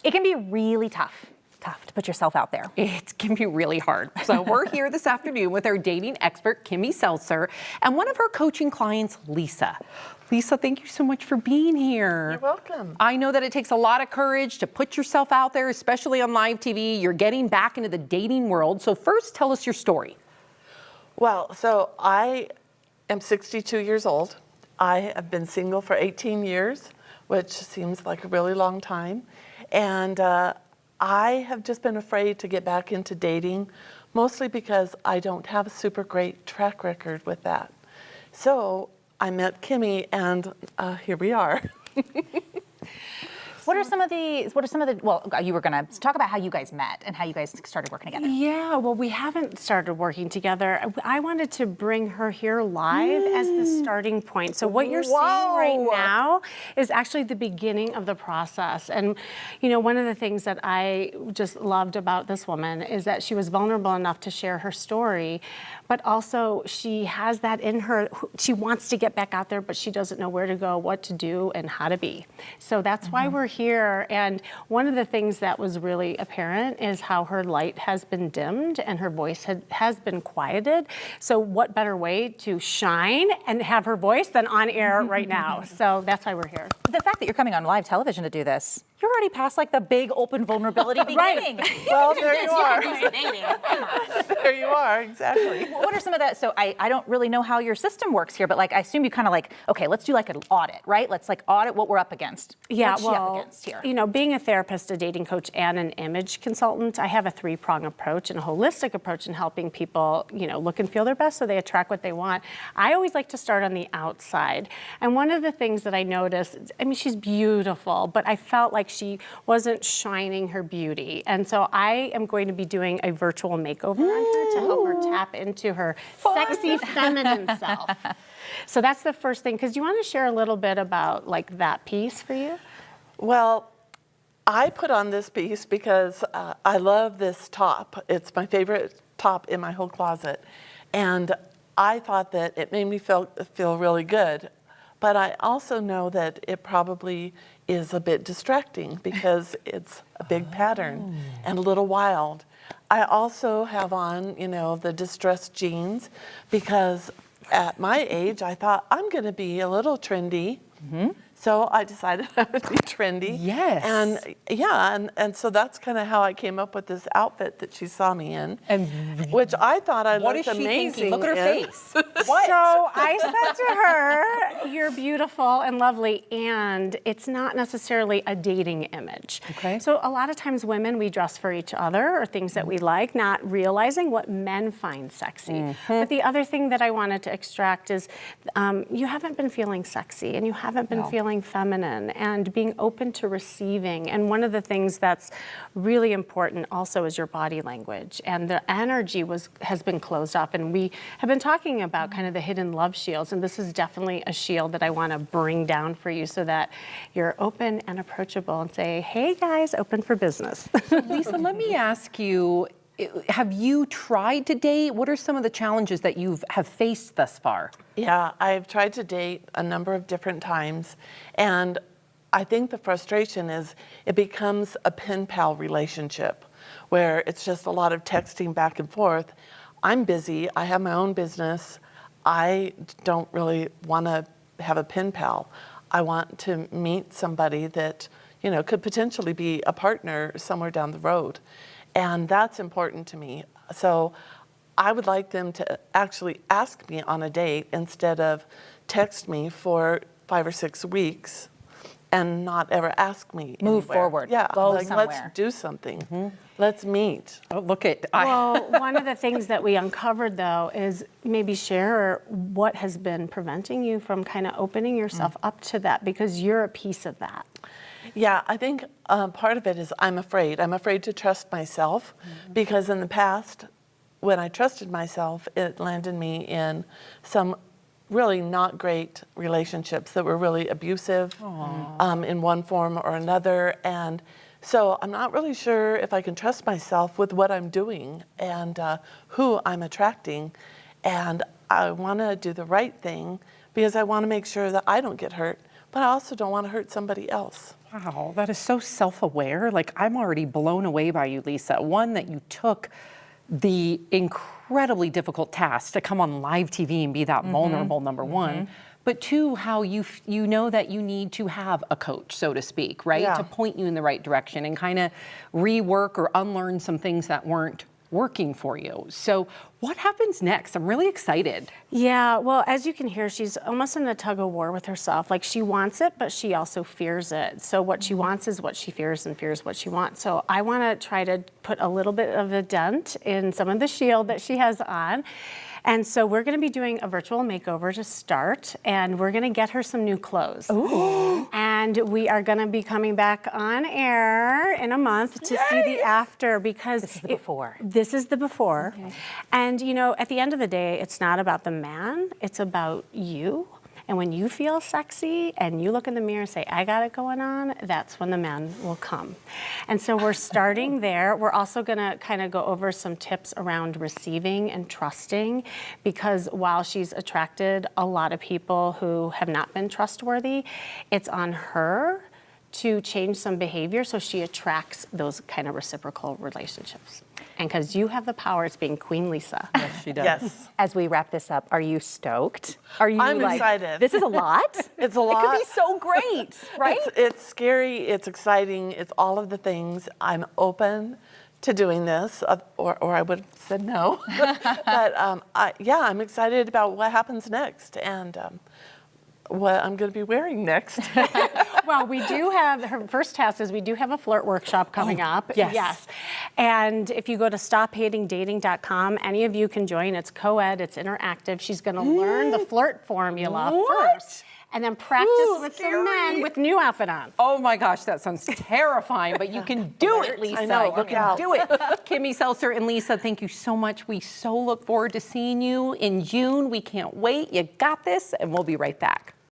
It can be really tough to put yourself out there. It can be really hard. So we're here this afternoon with our dating expert, Kimmy Seltzer, and one of her coaching clients, Lisa. Lisa, thank you so much for being here. You're welcome. I know that it takes a lot of courage to put yourself out there, especially on live TV. You're getting back into the dating world. So first, tell us your story. Well, so I am 62 years old. I have been single for 18 years, which seems like a really long time. And I have just been afraid to get back into dating, mostly because I don't have a super great track record with that. So I met Kimmy, and here we are. What are some of the, well, you were gonna talk about how you guys met and how you guys started working together. Yeah, well, we haven't started working together. I wanted to bring her here live as the starting point. So what you're seeing right now is actually the beginning of the process. And, you know, one of the things that I just loved about this woman is that she was vulnerable enough to share her story, but also she has that in her. She wants to get back out there, but she doesn't know where to go, what to do, and how to be. So that's why we're here. And one of the things that was really apparent is how her light has been dimmed and her voice has been quieted. So what better way to shine and have her voice than on air right now? So that's why we're here. The fact that you're coming on live television to do this, you're already past like the big open vulnerability beginning. Well, there you are. Come There you are, exactly. What are some of that? So I don't really know how your system works here, but like I assume you kind of like, okay, let's do like an audit, right? Let's like audit what we're up against. Yeah, What's she up against here? You know, being a therapist, a dating coach, and an image consultant, I have a three-prong approach and a holistic approach in helping people, you know, look and feel their best so they attract what they want. I always like to start on the outside. And one of the things that I noticed, I mean, she's beautiful, but I felt like she wasn't shining her beauty. And so I am going to be doing a virtual makeover on her to help her tap into her sexy feminine self. So that's the first thing. Because you want to share a little bit about like that piece for you? Well, I put on this piece because I love this top. It's my favorite top in my whole closet. And I thought that it made me feel really good. But I also know that it probably is a bit distracting because it's a big pattern and a little wild. I also have on, you know, the distressed jeans because at my age, I thought I'm going to be a little trendy. So I decided I would be trendy. Yes. And yeah, and so that's kind of how I came up with this outfit that she saw me in. And which I thought I what looked is she amazing thinking? Look at her in. face. What? So I said to her, you're beautiful and lovely, and it's not necessarily a dating image. Okay. So a lot of times women, we dress for each other or things that we like, not realizing what men find sexy. But the other thing that I wanted to extract is you haven't been feeling sexy and you haven't been feeling feminine and being open to receiving. And one of the things that's really important also is your body language. And the energy has been closed off. And we have been talking about kind of the hidden love shields. And this is definitely a shield that I want to bring down for you so that you're open and approachable and say, hey guys, open for business. Lisa, let me ask you, have you tried to date? What are some of the challenges that you have faced thus far? Yeah, I've tried to date a number of different times, and I think the frustration is it becomes a pen pal relationship where it's just a lot of texting back and forth. I'm busy, I have my own business, I don't really want to have a pen pal. I want to meet somebody that, you know, could potentially be a partner somewhere down the road. And that's important to me. So I would like them to actually ask me on a date instead of text me for 5 or 6 weeks and not ever ask me Move anywhere. forward. Yeah, Go like, somewhere. let's do something. Let's meet. Oh, look at Well, one of the things that we uncovered, though, is maybe share what has been preventing you from kind of opening yourself up to that, because you're a piece of that. Yeah, I think part of it is I'm afraid. I'm afraid to trust myself because in the past, when I trusted myself, it landed me in some really not great relationships that were really abusive in one form or another. And so I'm not really sure if I can trust myself with what I'm doing and who I'm attracting. And I want to do the right thing because I want to make sure that I don't get hurt, but I also don't want to hurt somebody else. Wow, that is so self-aware. Like, I'm already blown away by you, Lisa. One, that you took the incredibly difficult task to come on live TV and be that vulnerable, number one. But two, how you know that you need to have a coach, so to speak, right? Yeah. To point you in the right direction and kind of rework or unlearn some things that weren't working for you. So what happens next? I'm really excited. Yeah, well, as you can hear, she's almost in a tug of war with herself. Like, she wants it, but she also fears it. So what she wants is what she fears, and fears what she wants. So I want to try to put a little bit of a dent in some of the shield that she has on. And so we're going to be doing a virtual makeover to start, and we're going to get her some new clothes. Ooh. And we are going to be coming back on air in a month to see the after, because This is the before. This is the before. Okay. And you know, at the end of the day, it's not about the man, it's about you. And when you feel sexy and you look in the mirror and say, I got it going on, that's when the man will come. And so we're starting there. We're also gonna kind of go over some tips around receiving and trusting, because while she's attracted a lot of people who have not been trustworthy, it's on her to change some behavior so she attracts those kind of reciprocal relationships. And because you have the power, it's being Queen Lisa. Yes, she does. Yes. As we wrap this up, are you stoked? Are you I'm like, excited. This is a lot? It's a lot. It could be so great, right? It's scary, it's exciting, it's all of the things. I'm open to doing this, or I would have said no. But I'm excited about what happens next, and what I'm going to be wearing next. Well, we do have, her first task is we do have a flirt workshop coming up. yes. And if you go to stophatingdating.com, any of you can join. It's co-ed, it's interactive. She's going to learn the flirt formula first, and then practice with some men with new outfit on. Oh my gosh, that sounds terrifying, but you can do it, Lisa. I know, You look can out. do it. Kimmy Seltzer and Lisa, thank you so much. We so look forward to seeing you in June. We can't wait. You got this, and we'll be right back.